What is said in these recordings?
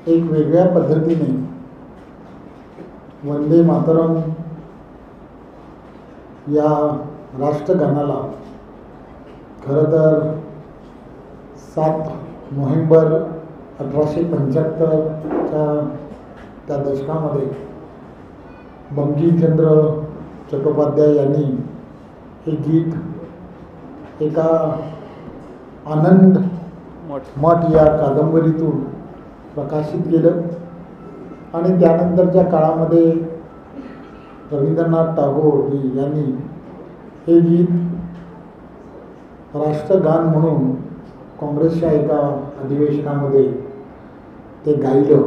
एक वेगळ्या पद्धतीने वंदे मातरम या राष्ट्रगानाला खरं तर 7 नोव्हेंबर 1875च्या त्या दशकामध्ये बंकिमचंद्र चट्टोपाध्याय यांनी हे गीत एका आनंद मठ या कादंबरीतून प्रकाशित केलं आणि त्यानंतरच्या काळामध्ये रवींद्रनाथ टागोर यांनी हे गीत राष्ट्रगान म्हणून काँग्रेसच्या एका अधिवेशनामध्ये ते गायलं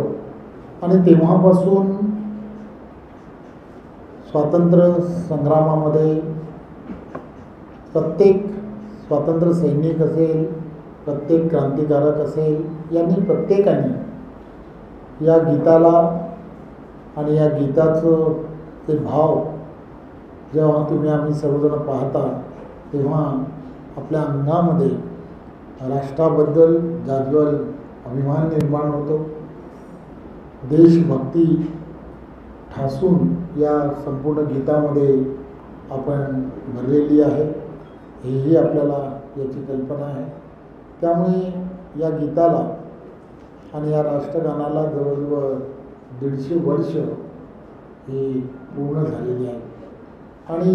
आणि तेव्हापासून स्वातंत्र्य संग्रामामध्ये प्रत्येक स्वातंत्र्य सैनिक असेल, प्रत्येक क्रांतिकारक असेल, यांनी प्रत्येकाने या गीताला आणि या गीताचं ते भाव जेव्हा आम्ही सर्वजण पाहता तेव्हा आपल्या अंगामध्ये राष्ट्राबद्दल जाज्वल अभिमान निर्माण होतो. देशभक्ती ठासून या संपूर्ण गीतामध्ये आपण भरलेली आहे, हेही आपल्याला याची कल्पना आहे. त्यामुळे या गीताला आणि या राष्ट्रगानाला जवळजवळ 150 वर्ष ही पूर्ण झालेली आहे आणि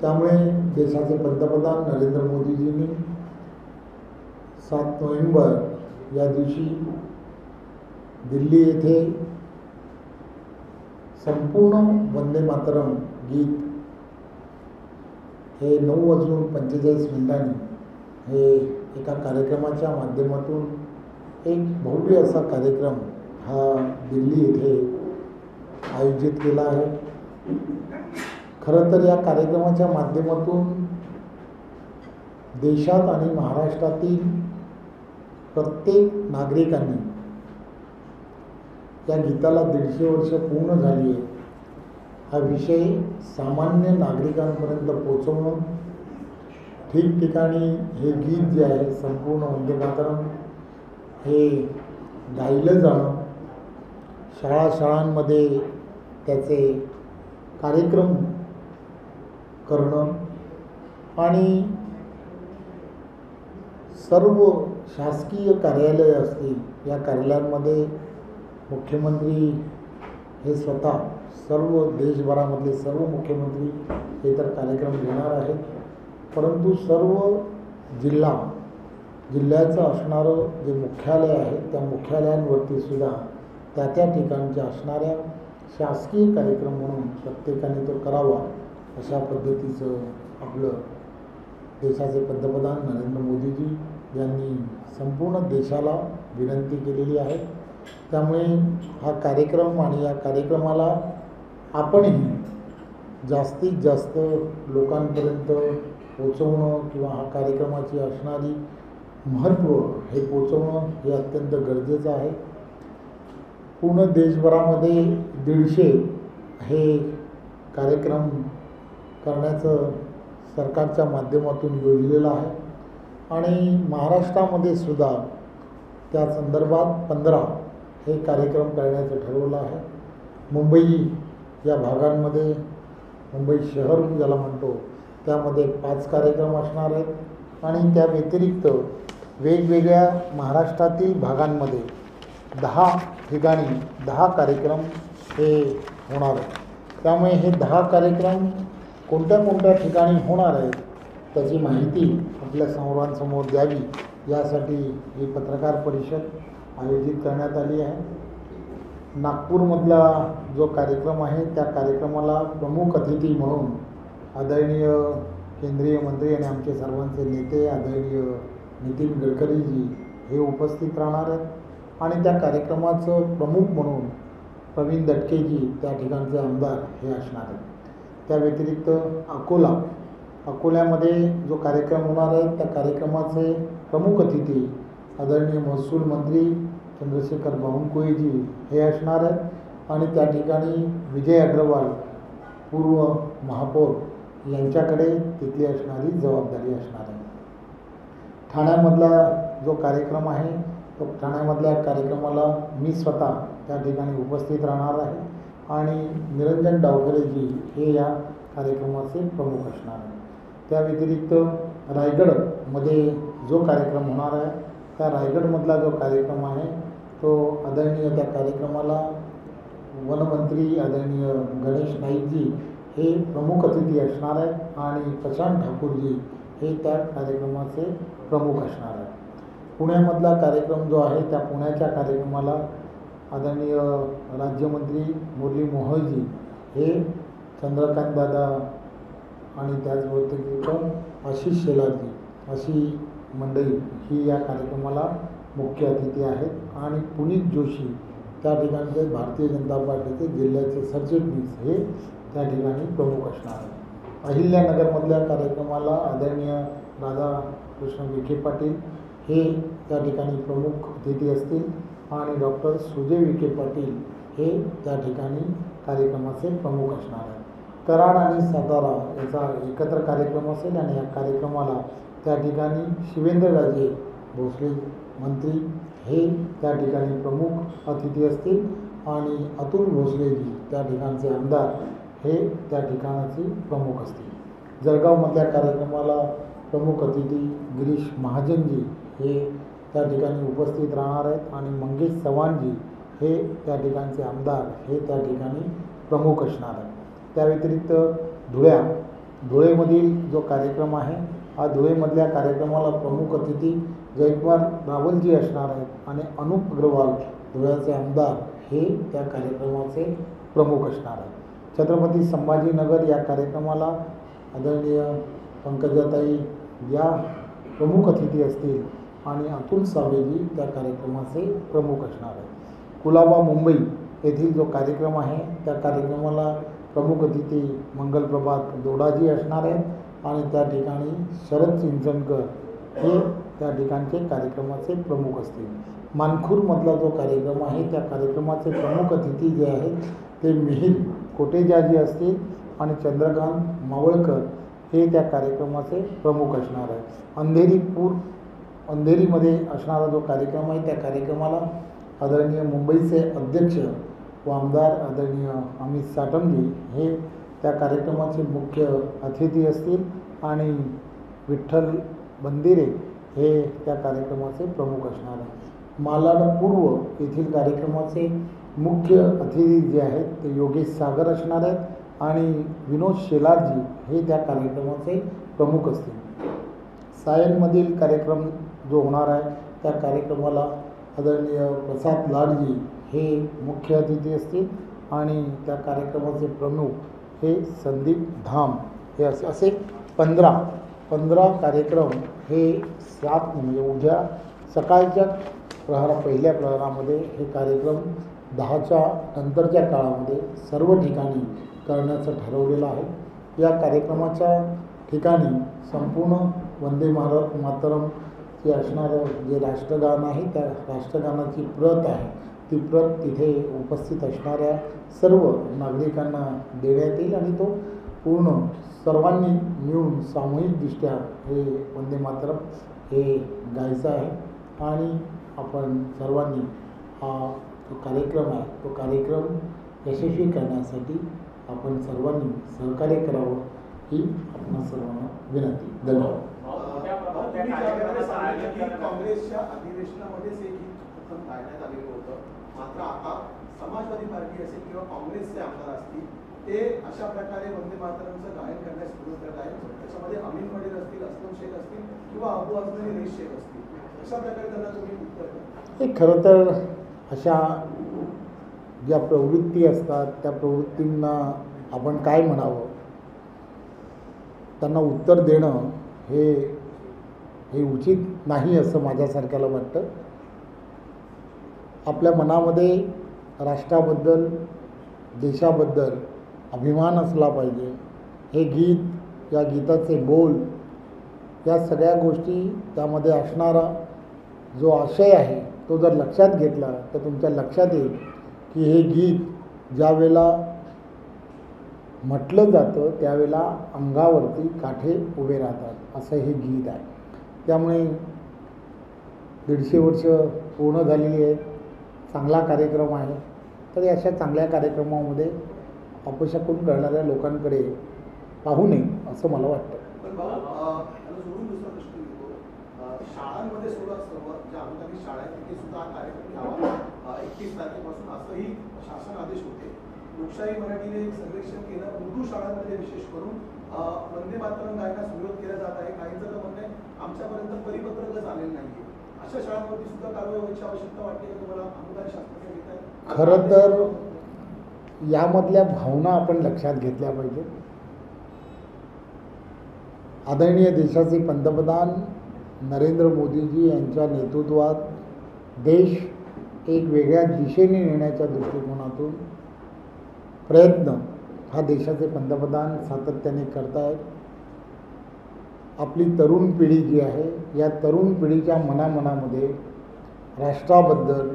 त्यामुळे देशाचे पंतप्रधान नरेंद्र मोदीजींनी 7 नोव्हेंबर या दिवशी दिल्ली येथे संपूर्ण वंदे मातरम गीत हे 9:45 हे एका कार्यक्रमाच्या माध्यमातून एक भव्य असा कार्यक्रम हा दिल्ली येथे आयोजित केला आहे. खरं तर या कार्यक्रमाच्या माध्यमातून देशात आणि महाराष्ट्रातील प्रत्येक नागरिकांनी या गीताला 150 वर्ष पूर्ण झाली आहे हा विषय सामान्य नागरिकांपर्यंत पोचवणं, ठिकठिकाणी हे गीत जे आहे संपूर्ण वंदे मातरम हे गायलं जाणं, शाळांमध्ये त्याचे कार्यक्रम करणं आणि सर्व शासकीय कार्यालय असतील या कार्यालयांमध्ये मुख्यमंत्री हे स्वतः सर्व देशभरामधले सर्व मुख्यमंत्री हे तर कार्यक्रम घेणार आहेत, परंतु सर्व जिल्ह्याचं असणारं जे मुख्यालय आहे त्या मुख्यालयांवरती सुद्धा त्या ठिकाणच्या असणाऱ्या शासकीय कार्यक्रम म्हणून प्रत्येकाने तो करावा अशा पद्धतीचं आपलं देशाचे पंतप्रधान नरेंद्र मोदीजी यांनी संपूर्ण देशाला विनंती केलेली आहे. त्यामुळे हा कार्यक्रम आणि या कार्यक्रमाला आपणही जास्तीत जास्त लोकांपर्यंत पोचवणं किंवा हा कार्यक्रमाची असणारी महत्त्व हे पोचवणं हे अत्यंत गरजेचं आहे. पूर्ण देशभरामध्ये 150 हे कार्यक्रम करण्याचं सरकारच्या माध्यमातून योजलेलं आहे आणि महाराष्ट्रामध्ये सुद्धा त्या संदर्भात 15 हे कार्यक्रम करण्याचं ठरवलं आहे. मुंबई या भागांमध्ये, मुंबई शहर ज्याला म्हणतो त्यामध्ये 5 कार्यक्रम असणार आहेत आणि त्या व्यतिरिक्त वेगवेगळ्या महाराष्ट्रातील भागांमध्ये 10 ठिकाणी 10 कार्यक्रम हे होणार आहेत. त्यामुळे हे 10 कार्यक्रम कोणत्या ठिकाणी होणार आहेत त्याची माहिती आपल्या सर्वांसमोर द्यावी यासाठी ही पत्रकार परिषद आयोजित करण्यात आली आहे. नागपूरमधला जो कार्यक्रम आहे त्या कार्यक्रमाला प्रमुख अतिथी म्हणून आदरणीय केंद्रीय मंत्री आणि आमचे सर्वांचे नेते आदरणीय नितीन गडकरीजी हे उपस्थित राहणार आहेत आणि त्या कार्यक्रमाचं प्रमुख म्हणून प्रवीण दटकेजी त्या ठिकाणचे आमदार हे असणार आहेत. त्या व्यतिरिक्त अकोल्यामध्ये जो कार्यक्रम होणार आहे त्या कार्यक्रमाचे प्रमुख अतिथी आदरणीय महसूल मंत्री चंद्रशेखर बावनकुळेजी हे असणार आहेत आणि त्या ठिकाणी विजय अग्रवाल पूर्व महापौर यांच्याकडे तिथली असणारी जबाबदारी असणार आहे. ठाण्यामधला जो कार्यक्रम आहे तो ठाण्यामधल्या कार्यक्रमाला मी स्वतः त्या ठिकाणी उपस्थित राहणार आहे आणि निरंजन डावखरेजी हे या कार्यक्रमाचे प्रमुख असणार आहे. त्या व्यतिरिक्त रायगडमध्ये जो कार्यक्रम होणार आहे त्या रायगडमधला जो कार्यक्रम आहे तो आदरणीय त्या कार्यक्रमाला वनमंत्री आदरणीय गणेश नाईकजी हे प्रमुख अतिथी असणार आहेत आणि प्रशांत ठाकूरजी हे त्या कार्यक्रमाचे प्रमुख असणार आहेत. पुण्यामधला कार्यक्रम जो आहे त्या पुण्याच्या कार्यक्रमाला आदरणीय राज्यमंत्री मुरली मोहोळजी हे चंद्रकांत दादा आणि त्याचबरोबर आशिष शेलारजी अशी मंडळी ही या कार्यक्रमाला मुख्य अतिथी आहेत आणि पुनीत जोशी त्या ठिकाणचे भारतीय जनता पार्टीचे जिल्ह्याचे सरचिटणीस हे त्या ठिकाणी प्रमुख असणार आहेत. अहिल्यानगरमधल्या कार्यक्रमाला आदरणीय राधाकृष्ण विखे पाटील हे त्या ठिकाणी प्रमुख अतिथी असतील आणि डॉक्टर सुजय विखे पाटील हे त्या ठिकाणी कार्यक्रमाचे प्रमुख असणार आहेत. कराड आणि सातारा याचा एकत्र कार्यक्रम असेल आणि या कार्यक्रमाला त्या ठिकाणी शिवेंद्रराजे भोसले मंत्री हे त्या ठिकाणी प्रमुख अतिथी असतील आणि अतुल भोसलेजी त्या ठिकाणचे आमदार हे त्या ठिकाणाचे प्रमुख असतील. जळगावमधल्या कार्यक्रमाला प्रमुख अतिथी गिरीश महाजनजी हे त्या ठिकाणी उपस्थित राहणार आहेत आणि मंगेश चव्हाणजी हे त्या ठिकाणचे आमदार हे त्या ठिकाणी प्रमुख असणार आहेत. त्या व्यतिरिक्त धुळेमधील जो कार्यक्रम आहे हा धुळेमधल्या कार्यक्रमाला प्रमुख अतिथी जयकुमार रावलजी असणार आहेत आणि अनुप अग्रवाल धुळ्याचे आमदार हे त्या कार्यक्रमाचे प्रमुख असणार आहेत. छत्रपती संभाजीनगर या कार्यक्रमाला आदरणीय पंकजाताई या प्रमुख अतिथी असतील आणि अतुल सावेजी त्या कार्यक्रमाचे प्रमुख असणार आहेत. कुलाबा मुंबई येथील जो कार्यक्रम आहे त्या कार्यक्रमाला प्रमुख अतिथी मंगलप्रभात दोडाजी असणार आहेत आणि त्या ठिकाणी शरद चिंचणकर हे त्या ठिकाणचे कार्यक्रमाचे प्रमुख असतील. मानखूरमधला जो कार्यक्रम आहे त्या कार्यक्रमाचे प्रमुख अतिथी जे आहेत ते मिहिर कोटेजाजी असतील आणि चंद्रकांत मावळकर हे त्या कार्यक्रमाचे प्रमुख असणार आहेत. अंधेरीमध्ये असणारा जो कार्यक्रम आहे त्या कार्यक्रमाला आदरणीय मुंबईचे अध्यक्ष व आमदार आदरणीय अमित साटमजी हे त्या कार्यक्रमाचे मुख्य अतिथी असतील आणि विठ्ठल बंदिरे हे त्या कार्यक्रमाचे प्रमुख असणार आहेत. मालाड पूर्व येथील कार्यक्रमाचे मुख्य अतिथी जे आहेत ते योगेश सागर असणार आहेत आणि विनोद शेलारजी हे त्या कार्यक्रमाचे प्रमुख असतील. सायनमधील कार्यक्रम जो होणार आहे त्या कार्यक्रमाला आदरणीय प्रसाद लाडजी हे मुख्य अतिथी असतील आणि त्या कार्यक्रमाचे प्रमुख हे संदीप धाम हे असे 15 कार्यक्रम हे 7 म्हणजे उद्या सकाळच्या पहिल्या प्रहरामध्ये हे कार्यक्रम 10च्या नंतरच्या काळामध्ये सर्व ठिकाणी करण्याचं ठरवलेलं आहे. या कार्यक्रमाच्या ठिकाणी संपूर्ण वंदे मातरम जे असणारं जे राष्ट्रगान आहे त्या राष्ट्रगानाची प्रत आहे ती प्रत तिथे उपस्थित असणाऱ्या सर्व नागरिकांना देण्यात येईल आणि तो पूर्ण सर्वांनी मिळून सामूहिकदृष्ट्या हे वंदे मातरम हे गायचं आहे आणि आपण सर्वांनी हा जो कार्यक्रम आहे तो कार्यक्रम यशस्वी करण्यासाठी आपण सर्वांनी सहकार्य करावं ही आपणा सर्वांना विनंती. धन्यवाद. काँग्रेसच्या अधिवेशनामध्येच एक प्रथम काढण्यात आलेलं होतं, मात्र आता समाजवादी पार्टी असेल किंवा काँग्रेसचे आमदार असतील ते अशा प्रकारे वंदे मातरमचं गायन करण्यास विरोध करत आहेत. त्याच्यामध्ये अमीन वडील असतील, असलम शेख असतील किंवा अबू अजमल रेश शेख असतील, अशा प्रकारे त्यांना तुम्ही उत्तर द्या. हे खरं तर अशा ज्या प्रवृत्ती असतात त्या प्रवृत्तींना आपण काय म्हणावं त्यांना उत्तर देणं हे उचित नाही असं माझ्यासारख्याला वाटतं. आपल्या मनामध्ये राष्ट्राबद्दल देशाबद्दल अभिमान असला पाहिजे. हे गीत या गीताचे बोल या सगळ्या गोष्टी त्यामध्ये असणारा जो आशय आहे तो जर लक्षात घेतला तर तुमच्या लक्षात येईल की हे गीत ज्यावेळेला म्हटलं जातं त्यावेळेला अंगावरती काठे उभे राहतात असं हे गीत आहे. त्यामुळे 150 वर्ष पूर्ण झालेली आहेत. चांगला कार्यक्रम आहे. तरी अशा चांगल्या कार्यक्रमामध्ये अपशकुन करणाऱ्या लोकांकडे पाहू नये असं मला वाटतं. पण भाऊ त्याला सोडून दुसरा प्रश्न घेतो. शाळांमध्ये सुद्धा सर्व ज्या अनुदानित शाळा आहेत तिथे सुद्धा हा कार्यक्रम घ्यावा 31 तारखेपासून असंही शासन आदेश होते. लोकशाही मराठीने एक सर्वेक्षण केलं. उर्दू शाळांमध्ये विशेष करून वंदे मातरम गायनास विरोध केला जात आहे. काहींचं तर म्हणणं आहे आमच्यापर्यंत परिपत्रकच आलेलं नाही. अशा शाळांवरती सुद्धा कारवाई व्हायची आवश्यकता वाटते का तुम्हाला? अनुदान शासनाच्या घेत आहे. खरं तर यामधल्या भावना आपण लक्षात घेतल्या पाहिजे. आदरणीय देशाचे पंतप्रधान नरेंद्र मोदीजी यांच्या नेतृत्वात देश एक वेगळ्या दिशेने नेण्याच्या दृष्टिकोनातून प्रयत्न हा देशाचे पंतप्रधान सातत्याने करत आहेत. आपली तरुण पिढी जी आहे या तरुण पिढीच्या मनामध्ये राष्ट्राबद्दल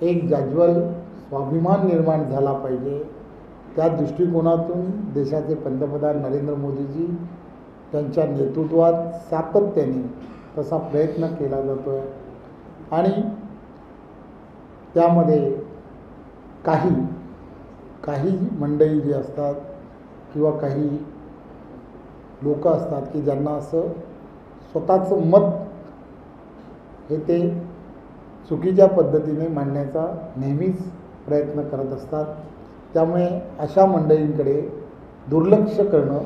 एक जाज्वल स्वाभिमान निर्माण झाला पाहिजे. त्या दृष्टिकोनातून देशाचे पंतप्रधान नरेंद्र मोदीजी त्यांच्या नेतृत्वात सातत्याने तसा प्रयत्न केला जातो आहे. आणि त्यामध्ये काही मंडळी जी असतात किंवा काही लोक असतात की ज्यांना असं स्वतःचं मत हे ते चुकीच्या पद्धतीने मांडण्याचा नेहमीच प्रयत्न करत असतात. त्यामुळे अशा मंडळींकडे दुर्लक्ष करणं,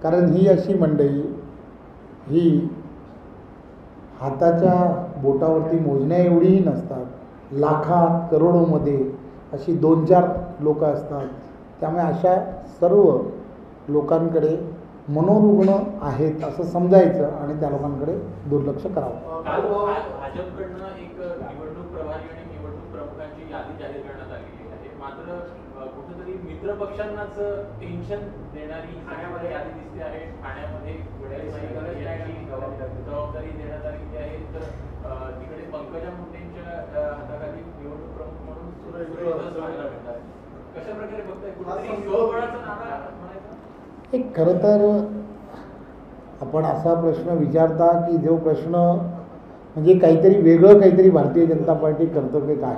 कारण ही अशी मंडळी ही हाताच्या बोटावरती मोजण्या एवढीही नसतात. लाखात करोडोमध्ये अशी 2-4 लोकं असतात. त्यामुळे अशा सर्व लोकांकडे मनोरुग्ण आहेत असं समजायचं आणि त्या लोकांकडे दुर्लक्ष करावं. काल भाजपकडनं एक निवडणूक प्रभारी आणि निवडणूक प्रमुखांची यादी जाहीर करण्यात आलेली आहे. मात्र कुठेतरी मित्र पक्षांनाच टेन्शन देणारी ठाण्यामध्ये यादी दिसते आहे. ठाण्यामध्ये जबाबदारी देण्यात आलेली आहे. तर तिकडे पंकजा मुंडेंच्या हाताखाली निवडणूक प्रमुख म्हणून सुरेश पाहायला मिळतात. कशा प्रकारे बघताय? कुठेतरी स्वबळाचा नारा म्हणायचा. एक खरं तर आपण असा प्रश्न विचारता की जो प्रश्न म्हणजे काहीतरी वेगळं काहीतरी भारतीय जनता पार्टी करतं की काय.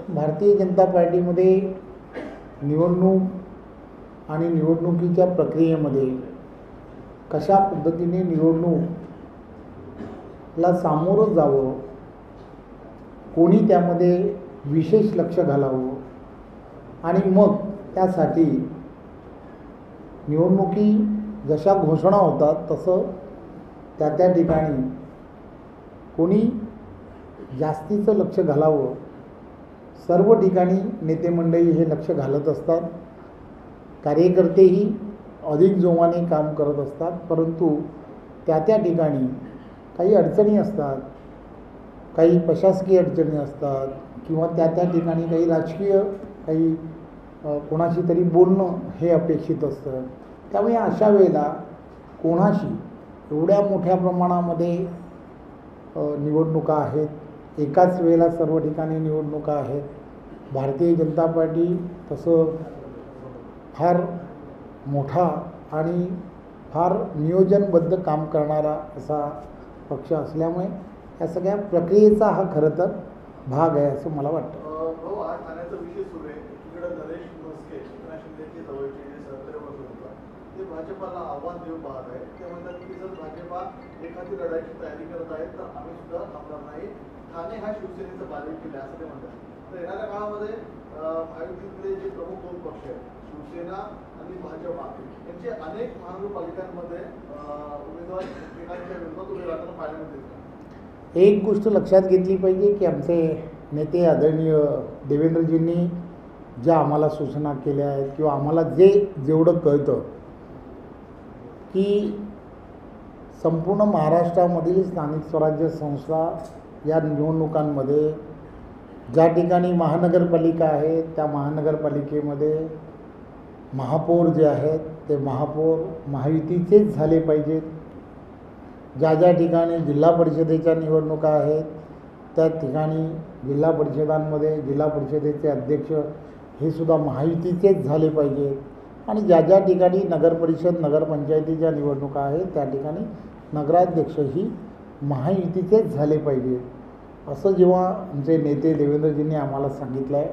भारतीय जनता पार्टीमध्ये निवडणूक आणि निवडणुकीच्या प्रक्रियेमध्ये कशा पद्धतीने निवडणूकला सामोरं जावं, कोणी त्यामध्ये विशेष लक्ष घालावं आणि मग त्यासाठी निवडणुकी जशा घोषणा होतात तसं त्या ठिकाणी कोणी जास्तीचं लक्ष घालावं. सर्व ठिकाणी नेते मंडळी हे लक्ष घालत असतात. कार्यकर्तेही अधिक जोमाने काम करत असतात. परंतु त्या ठिकाणी काही अडचणी असतात, काही प्रशासकीय अडचणी असतात किंवा त्या ठिकाणी काही राजकीय काही कोणाशी तरी बोलणं हे अपेक्षित असतं. त्यामुळे अशा वेळेला कोणाशी एवढ्या मोठ्या प्रमाणामध्ये निवडणुका आहेत, एकाच वेळेला सर्व ठिकाणी निवडणुका आहेत. भारतीय जनता पार्टी तसं फार मोठा आणि फार नियोजनबद्ध काम करणारा असा पक्ष असल्यामुळे या सगळ्या प्रक्रियेचा हा खरं तर भाग आहे असं मला वाटतं. भाऊ, आज ठाण्याचा विषय सुरू आहे. इकडे नरेश म्हस्के एकनाथ शिंदेचे जवळचे जे सहकारी बसून होता ते भाजपाला आव्हान देऊन पाहत आहेत. ते म्हणतात की जर भाजपा एखादी लढाईची तयारी करत आहे तर आम्ही सुद्धा थांबणार नाही. ठाणे हा शिवसेनेचा बालेकिल्ला आहे असं ते म्हणतात. तर येणाऱ्या काळामध्ये महायुतीतले जे प्रमुख 2 पक्ष आहेत शिवसेना आणि भाजपा यांचे अनेक महानगरपालिकांमध्ये उमेदवार एकमेकांच्या विरोधात उभे राहताना पाहायला मिळतील. एक गोष्ट लक्षात घेतली पाहिजे की आमचे नेते आदरणीय देवेंद्रजींनी ज्या आम्हाला सूचना केल्या आहेत किंवा आम्हाला जेवढं कळतं की संपूर्ण महाराष्ट्रामधील स्थानिक स्वराज्य संस्था या निवडणुकांमध्ये ज्या ठिकाणी महानगरपालिका आहे त्या महानगरपालिकेमध्ये महापौर जे आहेत ते महापौर महायुतीचेच झाले पाहिजेत. ज्या ठिकाणी जिल्हा परिषदेच्या निवडणुका आहेत त्या ठिकाणी जिल्हा परिषदांमध्ये जिल्हा परिषदेचे अध्यक्ष हे सुद्धा महायुतीचेच झाले पाहिजेत. आणि ज्या ठिकाणी नगरपरिषद नगरपंचायतीच्या निवडणुका आहेत त्या ठिकाणी नगराध्यक्षही महायुतीचेच झाले पाहिजे असं जेव्हा आमचे नेते देवेंद्रजींनी आम्हाला सांगितलं आहे,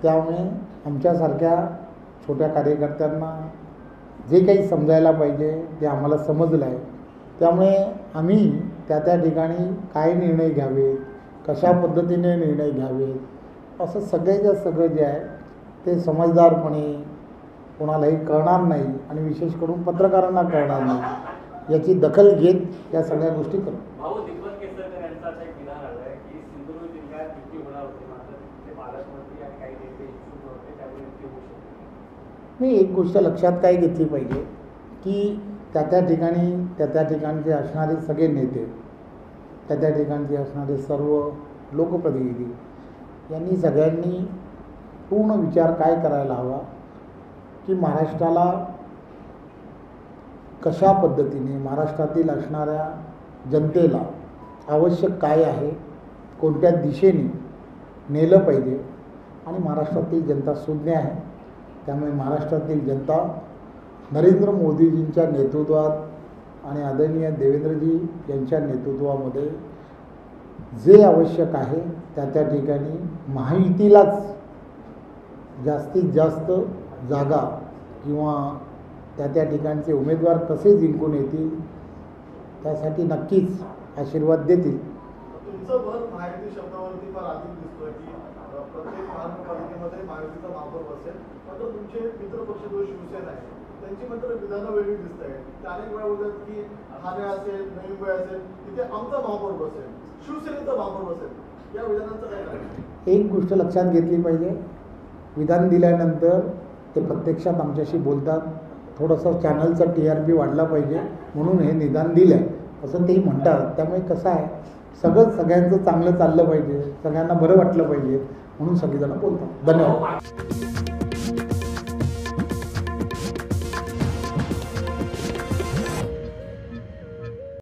त्यामुळे आमच्यासारख्या छोट्या कार्यकर्त्यांना जे काही समजायला पाहिजे ते आम्हाला समजलं आहे. त्यामुळे आम्ही त्या ठिकाणी काय निर्णय घ्यावेत, कशा पद्धतीने निर्णय घ्यावेत असं सगळ्याच्या सगळं जे आहे ते समजदारपणे कोणालाही कळणार नाही आणि विशेष करून पत्रकारांना कळणार नाही याची दखल घेत या सगळ्या गोष्टी करू. भाऊ दीपक केसरकर यांचा असा एक विधान आलाय की सिंधुदुर्ग जिल्ह्यात युती होणार होती, मात्र तिथले पालकमंत्री आणि काही नेते इच्छुक नव्हते, त्यामुळे युती होऊ शकते. मी एक गोष्ट लक्षात काय घेतली पाहिजे की त्या ठिकाणी त्या ठिकाणचे असणारे सगळे नेते, त्या ठिकाणचे असणारे सर्व लोकप्रतिनिधी यांनी सगळ्यांनी पूर्ण विचार काय करायला हवा की महाराष्ट्राला कशा पद्धतीने, महाराष्ट्रातील असणाऱ्या जनतेला आवश्यक काय आहे, कोणत्या दिशेने नेलं पाहिजे. आणि महाराष्ट्रातील जनता सुज्ञ आहे, त्यामुळे महाराष्ट्रातील जनता नरेंद्र मोदीजींच्या नेतृत्वात आणि आदरणीय देवेंद्रजी यांच्या नेतृत्वामध्ये जे आवश्यक आहे त्या ठिकाणी महायुतीलाच जास्तीत जास्त जागा किंवा त्या ठिकाणचे उमेदवार कसे जिंकून येतील त्यासाठी नक्कीच आशीर्वाद देतील. तुमचं भर महायुती शब्दावरती फार अधिक दिसतोय की प्रत्येक महानगरपालिकेमध्ये महायुतीचा महापौर बसेल, मात्र तुमचे मित्रपक्ष जो शिवसेना आहे त्यांची मात्र विधानं वेगळी दिसत आहेत. ते अनेक वेळा बोलतात की ठाणे असेल, नवी मुंबई असेल तिथे आमचा महापौर बसेल, शिवसेनेचा महापौर बसेल. या विधानांचं काय करायचं? एक गोष्ट लक्षात घेतली पाहिजे, विधान दिल्यानंतर ते प्रत्यक्षात आमच्याशी बोलतात, थोडंसं चॅनलचा TRP वाढला पाहिजे म्हणून हे निदान दिलं आहे असं तेही म्हणतात. त्यामुळे कसं आहे, सगळ्यांचं चांगलं चाललं पाहिजे, सगळ्यांना बरं वाटलं पाहिजे म्हणून सगळेजण बोलतात. धन्यवाद.